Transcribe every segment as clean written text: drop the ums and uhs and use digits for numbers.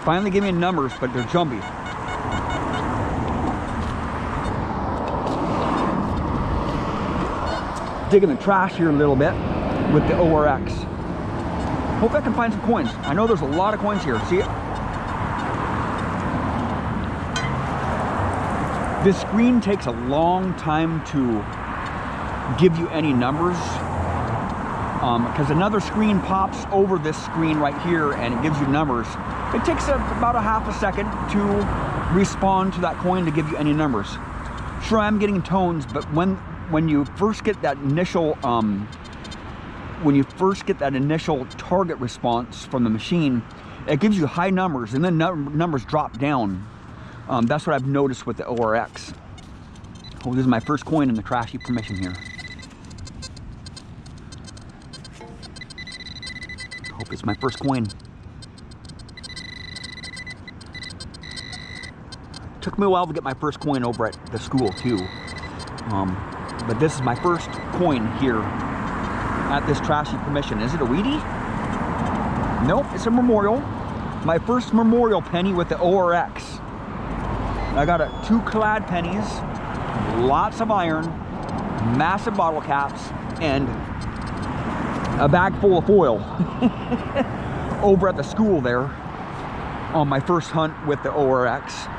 Finally gave me numbers, but they're jumpy. Digging the trash here a little bit with the ORX. Hope I can find some coins. I know there's a lot of coins here. See it? This screen takes a long time to give you any numbers because another screen pops over this screen right here and it gives you numbers. It takes about a half a second to respond to that coin to give you any numbers. Sure, I'm getting tones, but when you first get that initial target response from the machine, it gives you high numbers and then numbers drop down. That's what I've noticed with the ORX. Oh, this is my first coin in the trashy permission here. Hope it's my first coin. Took me a while to get my first coin over at the school too. But this is my first coin here at this trashy permission. Is it a Wheatie? Nope, it's a memorial. My first memorial penny with the ORX. I got 2 clad pennies, lots of iron, massive bottle caps, and a bag full of foil over at the school there on my first hunt with the ORX.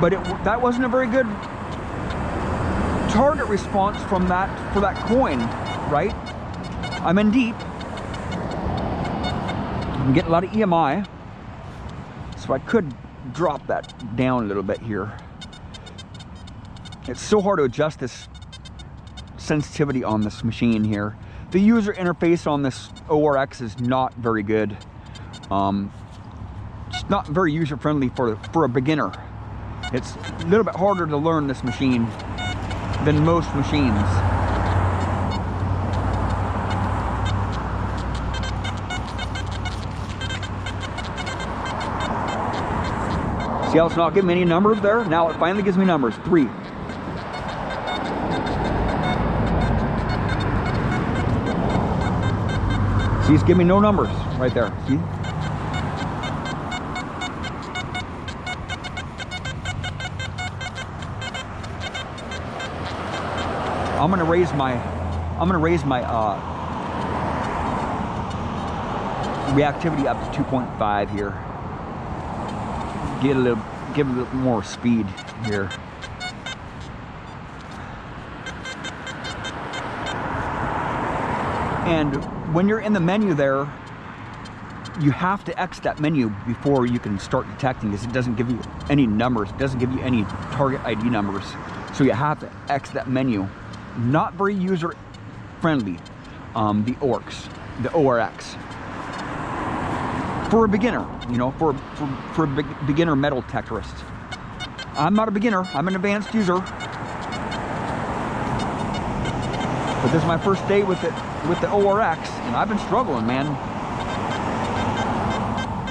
But that wasn't a very good target response for that coin, right? I'm in deep. I'm getting a lot of EMI. So I could drop that down a little bit here. It's so hard to adjust this sensitivity on this machine here. The user interface on this ORX is not very good. It's not very user-friendly for a beginner. It's a little bit harder to learn this machine than most machines. See how it's not giving me any numbers there? Now it finally gives me numbers. 3. See, it's giving me no numbers right there. See? I'm gonna raise my reactivity up to 2.5 here. Give it a little more speed here. And when you're in the menu there, you have to X that menu before you can start detecting, because it doesn't give you any numbers. It doesn't give you any target ID numbers. So you have to X that menu. Not very user friendly, the ORX. For a beginner, you know, for a beginner metal detectorist. I'm not a beginner, I'm an advanced user. But this is my first day with the ORX, and I've been struggling, man.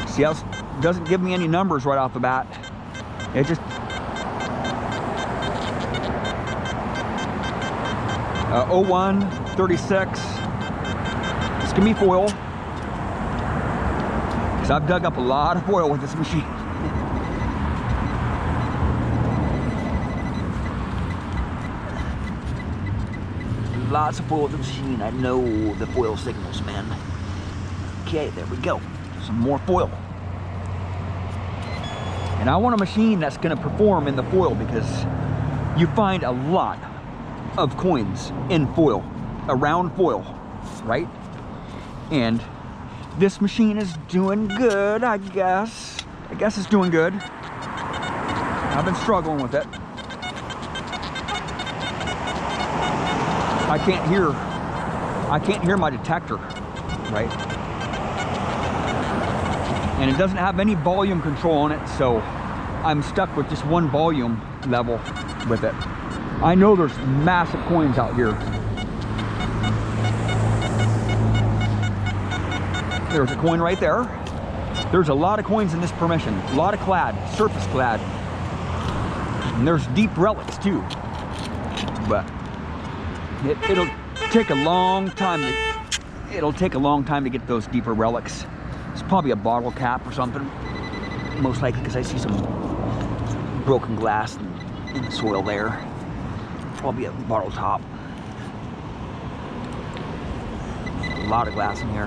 See how it doesn't give me any numbers right off the bat. It just 01, 36. This can be foil. Because I've dug up a lot of foil with this machine. Lots of foil with the machine. I know the foil signals, man. Okay, there we go. Some more foil. And I want a machine that's going to perform in the foil, because you find a lot of coins in foil, around foil, right? And this machine is doing good, I guess. I guess it's doing good. I've been struggling with it. I can't hear my detector, right? And it doesn't have any volume control on it, so I'm stuck with just one volume level with it. I know there's massive coins out here. There's a coin right there. There's a lot of coins in this permission. A lot of clad, surface clad. And there's deep relics too. But it'll take a long time to get those deeper relics. probably a bottle cap or something. Most likely because I see some broken glass in the soil there. Probably a bottle top. A lot of glass in here.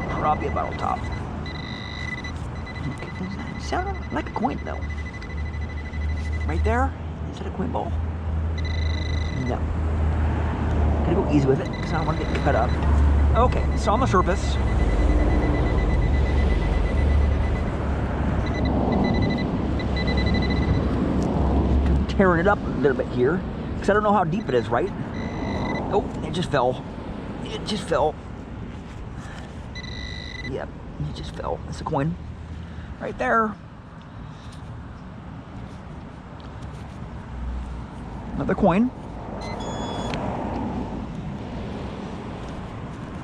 Probably a bottle top. Okay, that sounded like a coin though. Right there? Is that a coin ball? No. Gotta go easy with it because I don't want to get cut up. Okay, so on the surface. I'm tearing it up a little bit here because I don't know how deep it is, right? Oh, it just fell. It just fell. Yep, it just fell. It's a coin. Right there. Another coin.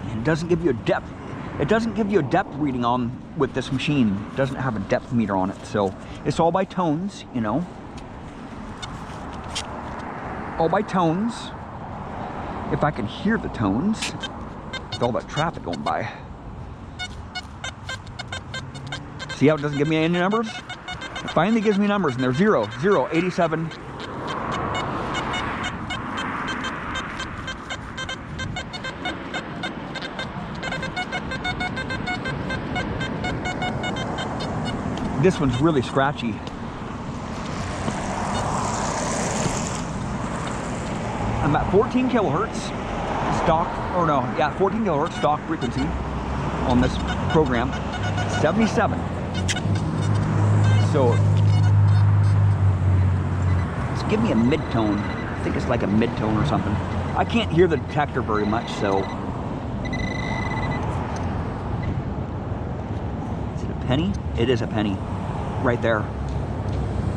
And it doesn't give you a depth. It doesn't give you a depth reading on with this machine. It doesn't have a depth meter on it, so it's all by tones, you know. All by tones. If I can hear the tones with all that traffic going by. See how it doesn't give me any numbers? It finally gives me numbers, and they're 0, 0, 87. This one's really scratchy. I'm at 14 kilohertz stock, or no, yeah, 14 kilohertz stock frequency on this program. 77. So it's giving me a mid-tone. I think it's like a mid-tone or something. I can't hear the detector very much, so. Is it a penny? It is a penny. Right there.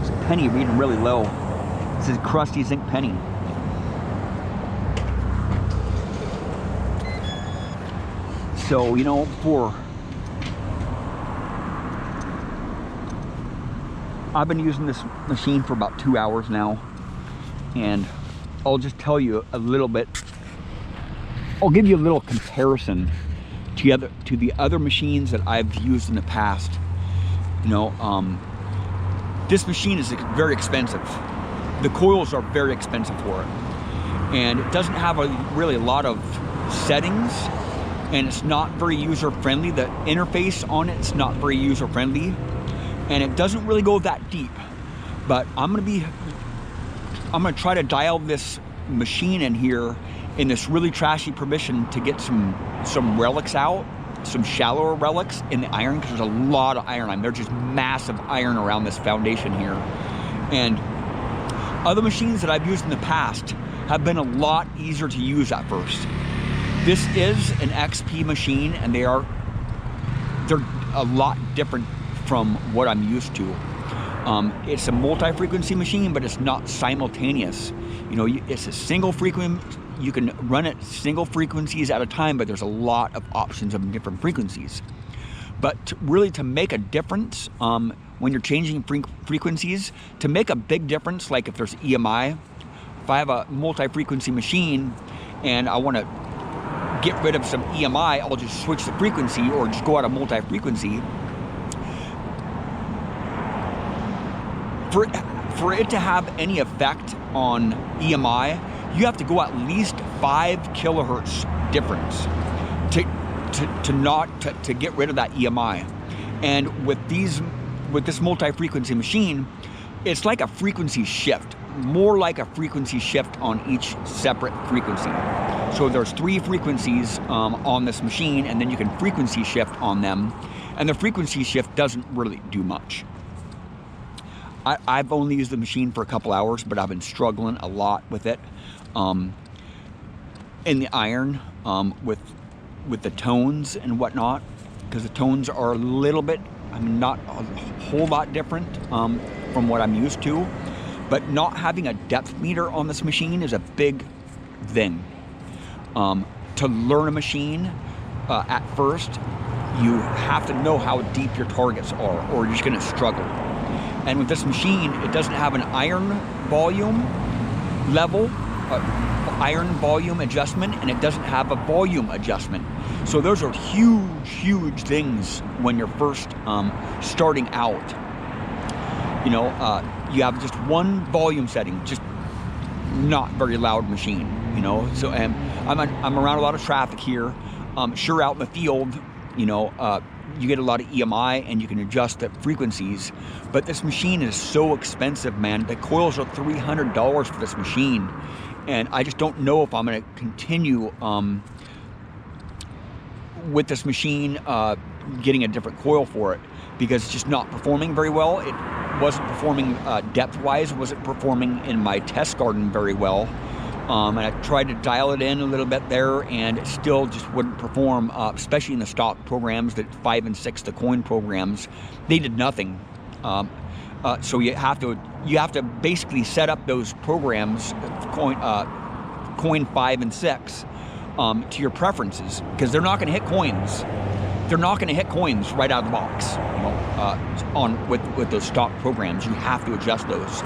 It's a penny reading really low. This is crusty zinc penny. So, you know, I've been using this machine for about 2 hours now, and I'll just tell you a little bit. I'll give you a little comparison to the other machines that I've used in the past. You know, this machine is very expensive. The coils are very expensive for it, and it doesn't have really a lot of settings, and it's not very user-friendly. The interface on it's not very user-friendly, and it doesn't really go that deep. But I'm gonna try to dial this machine in here in this really trashy permission to get some relics out, some shallower relics in the iron, because there's a lot of iron. There's just massive iron around this foundation here. And other machines that I've used in the past have been a lot easier to use at first. This is an XP machine, and they're a lot different from what I'm used to. It's a multi-frequency machine, but it's not simultaneous. You know, it's a single frequency. You can run it single frequencies at a time, but there's a lot of options of different frequencies. But really to make a difference, when you're changing frequencies, to make a big difference, like if there's EMI, if I have a multi-frequency machine and I want to get rid of some EMI, I'll just switch the frequency or just go out of multi-frequency. For it to have any effect on EMI, you have to go at least 5 kilohertz difference to get rid of that EMI. And with this multi-frequency machine, it's like a frequency shift, more like a frequency shift on each separate frequency. So there's 3 frequencies on this machine, and then you can frequency shift on them, and the frequency shift doesn't really do much. I've only used the machine for a couple hours, but I've been struggling a lot with it. In the iron, with the tones and whatnot, because the tones are a little bit, I mean, not a whole lot different from what I'm used to, but not having a depth meter on this machine is a big thing. To learn a machine at first, you have to know how deep your targets are, or you're just going to struggle. And with this machine, it doesn't have an iron volume level iron volume adjustment, and it doesn't have a volume adjustment. So those are huge things when you're first starting out. You know, you have just one volume setting, just not very loud machine, you know. So I'm around a lot of traffic here. Sure, out in the field, you know, you get a lot of EMI and you can adjust the frequencies, but this machine is so expensive, man. The coils are $300 for this machine, and I just don't know if I'm going to continue with this machine, getting a different coil for it, because it's just not performing very well. It wasn't performing depth-wise, wasn't performing in my test garden very well. And I tried to dial it in a little bit there, and it still just wouldn't perform, especially in the stock programs, that 5 and 6, the coin programs, they did nothing. So you have to basically set up those programs, coin 5 and 6, to your preferences, because they're not going to hit coins. They're not going to hit coins right out of the box. You know, with those stock programs, you have to adjust those.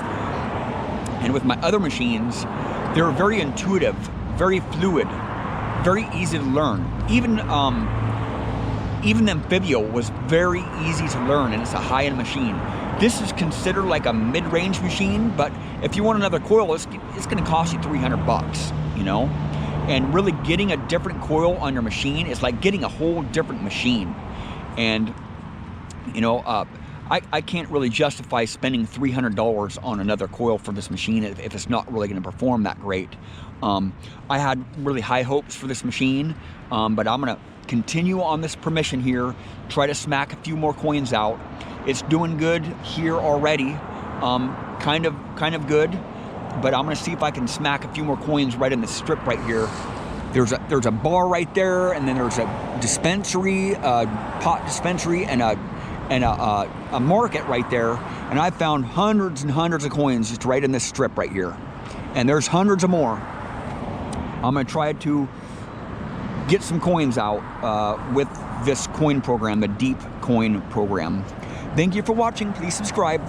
And with my other machines, they're very intuitive, very fluid, very easy to learn. Even the Amphibio was very easy to learn, and it's a high-end machine. This is considered like a mid-range machine, but if you want another coil, it's going to cost you $300, you know? And really getting a different coil on your machine is like getting a whole different machine. And, you know, I can't really justify spending $300 on another coil for this machine if it's not really going to perform that great. I had really high hopes for this machine, but I'm going to continue on this permission here, try to smack a few more coins out. It's doing good here already, kind of good, but I'm going to see if I can smack a few more coins right in the strip right here. There's a bar right there, and then there's a dispensary, pot dispensary, and a market right there, and I found hundreds and hundreds of coins just right in this strip right here, and there's hundreds of more. I'm going to try to get some coins out with this coin program, the Deep Coin program. Thank you for watching. Please subscribe.